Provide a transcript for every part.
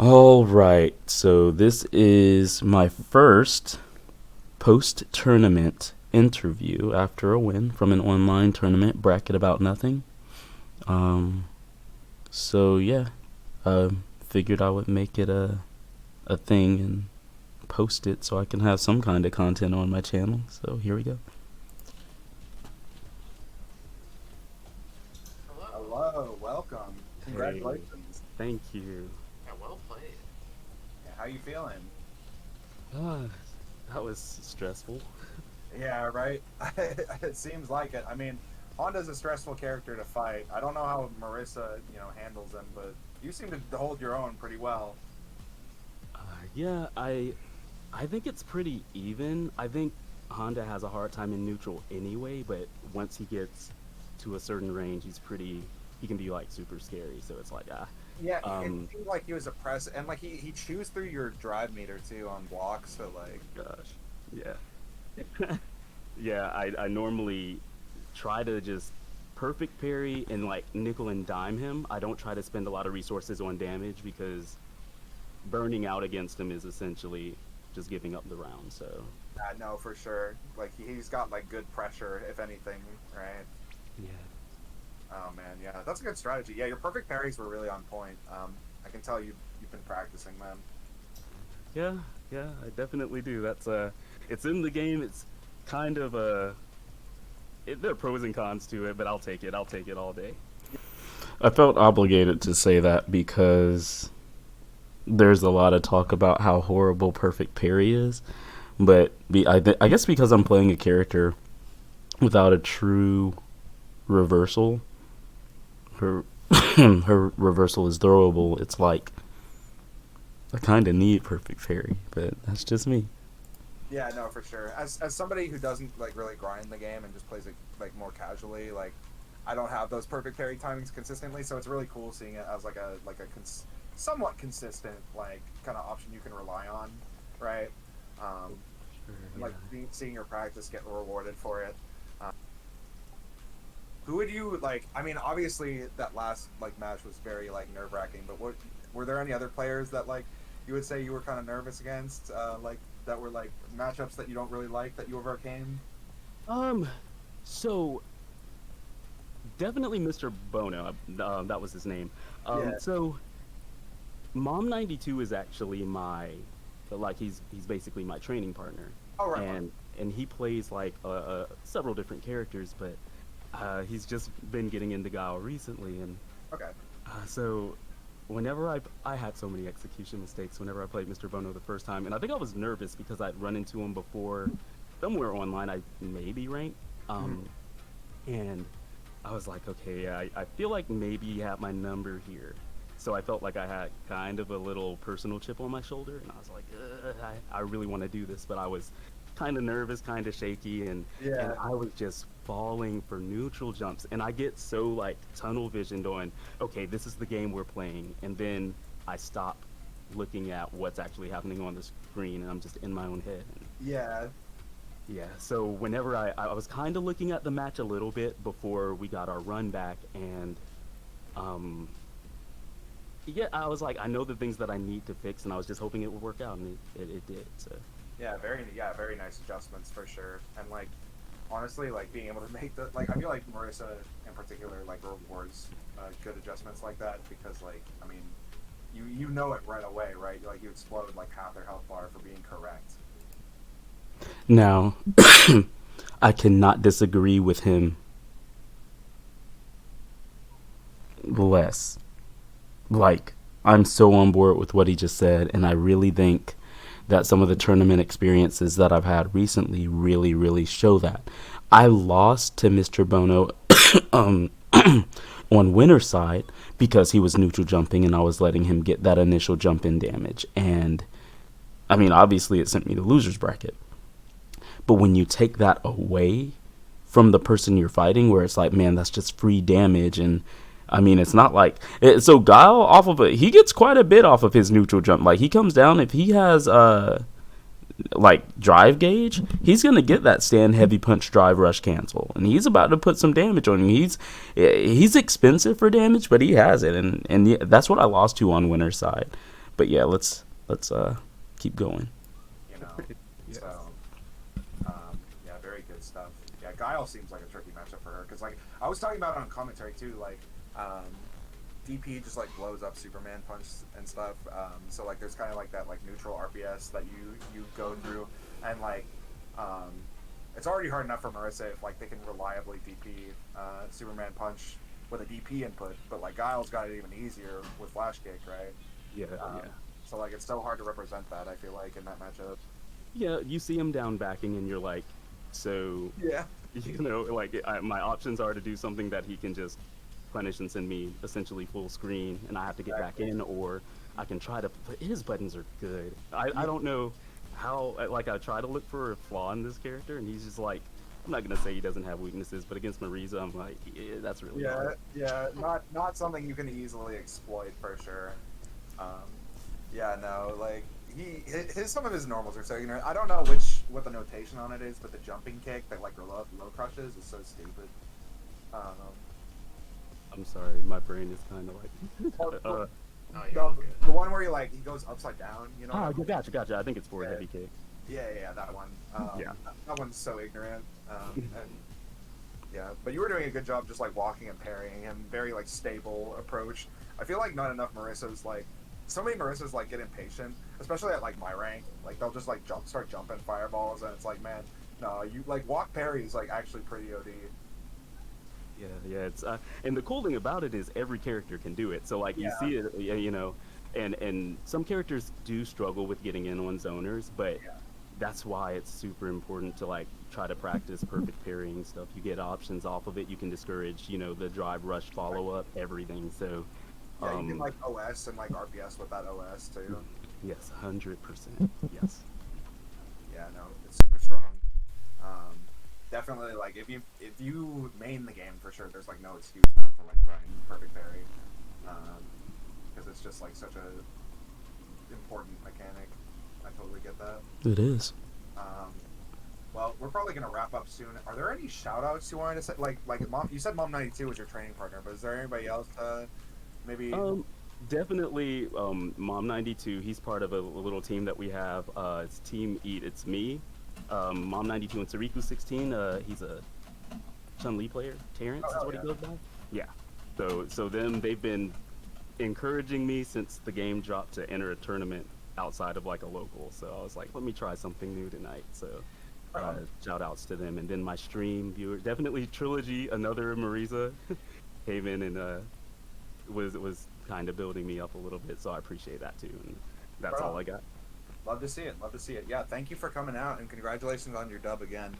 All right, so this is my first post tournament interview after a win from an online tournament, Bracket About Nothing. Um, so yeah, figured I would make it a thing and post it so I can have some kind of content on my channel. So here we go. Hello. Hello, welcome. Hey, Congratulations. thank you. Yeah, well played. Yeah, how you feeling? Ah, that was stressful. Yeah, right. It seems like it. I mean, Honda's a stressful character to fight. I don't know how Marissa, handles him, but you seem to hold your own pretty well. Uh, yeah, I think it's pretty even. I think Honda has a hard time in neutral anyway, but once he gets to a certain range, he can be like super scary. So it's like Yeah, it um, seemed like he was oppressive, and like he chews through your drive meter too on blocks. So like, gosh, yeah, yeah. I normally try to just perfect parry and like nickel and dime him. I don't try to spend a lot of resources on damage because burning out against him is essentially just giving up the round. So no, for sure. Like he's got like good pressure, if anything, right? yeah. Oh man, yeah, that's a good strategy. Yeah, your perfect parries were really on point. I can tell you've been practicing them. Yeah, yeah, I definitely do. It's in the game. It's kind of there are pros and cons to it, but I'll take it. I'll take it all day. I felt obligated to say that because there's a lot of talk about how horrible Perfect Parry is, but I guess because I'm playing a character without a true reversal, her her reversal is throwable. It's like I kind of need Perfect Parry, but that's just me. Yeah, no, for sure. As somebody who doesn't like really grind the game and just plays it like more casually, like I don't have those perfect parry timings consistently, so it's really cool seeing it as somewhat consistent like kind of option you can rely on, right? Um, Sure, and, yeah. like seeing your practice get rewarded for it. Um, who would you like? I mean, obviously that last like match was very like nerve wracking, but what were there any other players that like you would say you were kind of nervous against, like that were like matchups that you don't really like that you overcame? Um, so definitely Mr. Bono. That was his name. Yeah. So Mom 92 is actually he's basically my training partner, Oh, right on. and he plays like several different characters, but he's just been getting into Guile recently, and Okay. so whenever I had so many execution mistakes whenever I played Mr. Bono the first time, and I think I was nervous because I'd run into him before somewhere online. I maybe ranked, Mhm. and I was like, okay, I feel like maybe you have my number here. So I felt like I had kind of a little personal chip on my shoulder, and I was like, I really want to do this, but I was kind of nervous, kind of shaky, and Yeah. I was just falling for neutral jumps, and I get so like tunnel visioned on, okay, this is the game we're playing, and then I stop looking at what's actually happening on the screen, and I'm just in my own head. Yeah. Yeah, so whenever I was kind of looking at the match a little bit before we got our run back, and um, yeah, I was like, I know the things that I need to fix, and I was just hoping it would work out, and it did. So Very nice adjustments for sure. And like honestly, like being able to make the like I feel like Marissa in particular like rewards good adjustments like that because like I mean you know it right away, right? Like you explode like half their health bar for being correct. now I cannot disagree with him less. Like, I'm so on board with what he just said, and I really think that some of the tournament experiences that I've had recently really, really show that. I lost to Mr. Bono um, on winner's side because he was neutral jumping and I was letting him get that initial jump in damage. And I mean, obviously, it sent me to loser's bracket. But when you take that away from the person you're fighting, where it's like, man, that's just free damage, and I mean, it's not like so Guile off of it. He gets quite a bit off of his neutral jump. Like he comes down if he has like drive gauge, he's gonna get that stand heavy punch drive rush cancel, and he's about to put some damage on him. He's expensive for damage, but he has it, and yeah, that's what I lost to on winner's side. But yeah, let's keep going. you know. Yes. So, yeah, very good stuff. Yeah, Guile seems like a tricky matchup for her because, like, I was talking about it on commentary too. Like, DP just like blows up Superman punch and stuff. So like, there's kind of like that like neutral RPS that you go through, and like, um, it's already hard enough for Marissa if like they can reliably DP Superman punch with a DP input, but like Guile's got it even easier with flash kick, right? Yeah, Um, So like, it's so hard to represent that. I feel like in that matchup. yeah. You see him down backing, and you're like, so Yeah. like my options are to do something that he can just punish and send me essentially full screen, and I have to get back in, or I can try to. But his buttons are good. I don't know how. Like I try to look for a flaw in this character, and he's just like. I'm not gonna say he doesn't have weaknesses, but against Marisa, I'm like, yeah, that's really hard. Yeah, not something you can easily exploit for sure. Um, yeah, no, like his some of his normals are so ignorant. I don't know what the notation on it is, but the jumping kick that like low crushes is so stupid. Um, I'm sorry, my brain is kind of like. No, you're all the, good. the one where he goes upside down, you know? Gotcha. I think it's for a Yeah. heavy kick. Yeah, that one. Yeah. That one's so ignorant. And yeah, but you were doing a good job just like walking and parrying him. Very like stable approach. I feel like not enough Marissas like. So many Marissas like get impatient, especially at like my rank. Like they'll just like start jumping fireballs, and it's like, man, no, you like walk parry is like actually pretty OD. Yeah. It's and the cool thing about it is every character can do it. So like you see it, and some characters do struggle with getting in on zoners, but that's why it's super important to like try to practice perfect parrying stuff. You get options off of it. You can discourage, the drive, rush, follow up, everything. So Yeah, you can like OS and like RPS with that OS too. yes, 100%. Yes. Yeah, no, it's super strong. Definitely, like if you main the game for sure, there's like no excuse now for like trying perfect parry, because it's just like such a important mechanic. I totally get that. It is. Well, we're probably gonna wrap up soon. Are there any shout outs you wanted to say? Like Mom, you said Mom 92 was your training partner, but is there anybody else maybe? Definitely Mom 92. He's part of a little team that we have. It's Team Eat. It's me, Mom 92, and Sariku 16. He's a Chun-Li player. Terrence is what he goes by. Yeah. So they've been encouraging me since the game dropped to enter a tournament outside of like a local. So I was like, let me try something new tonight. So shout outs to them. And then my stream viewer, definitely Trilogy, another Marisa, came in and was kind of building me up a little bit. So I appreciate that too. And that's all I got. Love to see it. Love to see it. Yeah, thank you for coming out and congratulations on your dub again.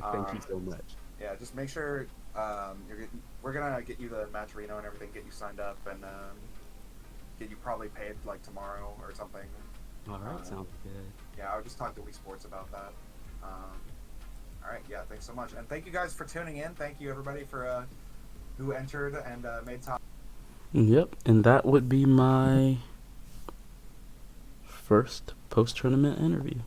All right, thank you so much. Yeah, just make sure we're gonna get you the match Reno and everything, get you signed up, and get you probably paid like tomorrow or something. All right, sounds good. Yeah, I'll just talk to Wii Sports about that. All right, yeah, thanks so much, and thank you guys for tuning in. Thank you everybody for who entered and made top. Yep, and that would be my first post-tournament interview.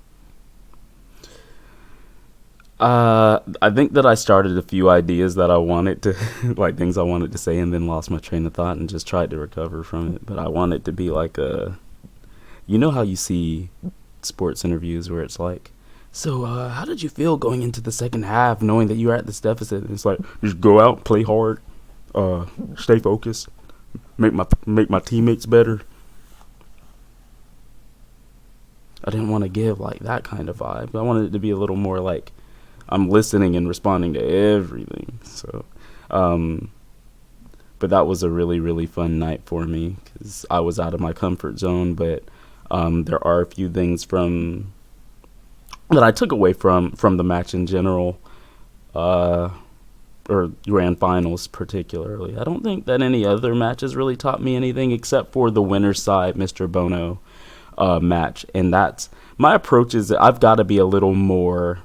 I think that I started a few ideas that I wanted to, like things I wanted to say, and then lost my train of thought and just tried to recover from it. But I want it to be like you know how you see sports interviews where it's like, so how did you feel going into the second half knowing that you were at this deficit? And it's like, just go out, play hard, stay focused, make my teammates better. I didn't want to give like that kind of vibe. I wanted it to be a little more like I'm listening and responding to everything. So, but that was a really, really fun night for me because I was out of my comfort zone. But there are a few things that I took away from the match in general, or grand finals particularly. I don't think that any other matches really taught me anything except for the winner's side, Mr. Bono match. And that's my approach is that I've got to be a little more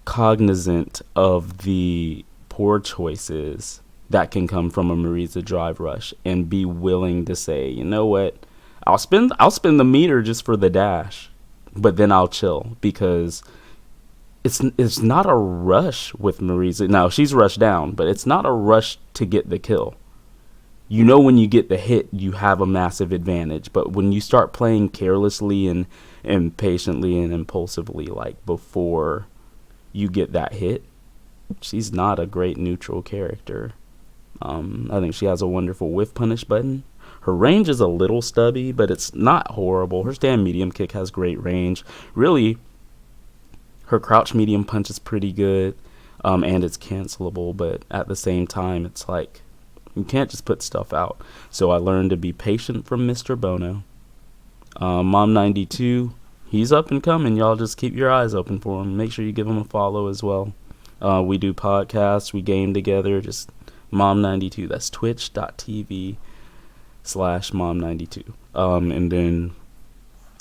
cognizant of the poor choices that can come from a Marisa drive rush and be willing to say, you know what, I'll spend the meter just for the dash, but then I'll chill because it's not a rush with Marisa. Now she's rushed down, but it's not a rush to get the kill. you know when you get the hit, you have a massive advantage. But when you start playing carelessly and impatiently and impulsively, like before you get that hit, she's not a great neutral character. I think she has a wonderful whiff punish button. Her range is a little stubby, but it's not horrible. Her stand medium kick has great range. Really, her crouch medium punch is pretty good, and it's cancelable, but at the same time, it's like, you can't just put stuff out. So I learned to be patient from Mr. Bono. Mom92, he's up and coming. Y'all just keep your eyes open for him. Make sure you give him a follow as well. We do podcasts. We game together. Just Mom92. That's twitch.tv/Mom92. And then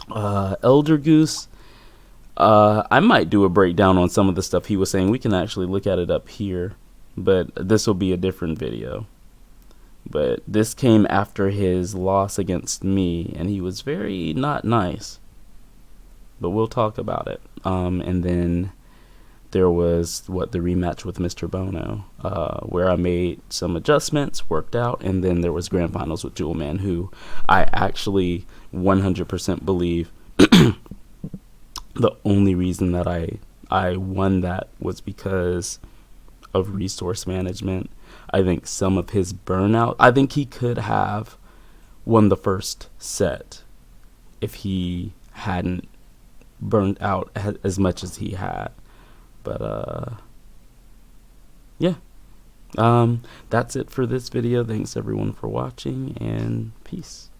Elder Goose, I might do a breakdown on some of the stuff he was saying. We can actually look at it up here, but this will be a different video. But this came after his loss against me, and he was very not nice. But we'll talk about it. And then there was the rematch with Mr. Bono, where I made some adjustments, worked out, and then there was grand finals with Jewel Man, who I actually 100% believe the only reason that I won that was because of resource management. I think some of his burnout, I think he could have won the first set if he hadn't burned out as much as he had. But yeah, that's it for this video. Thanks everyone for watching, and peace.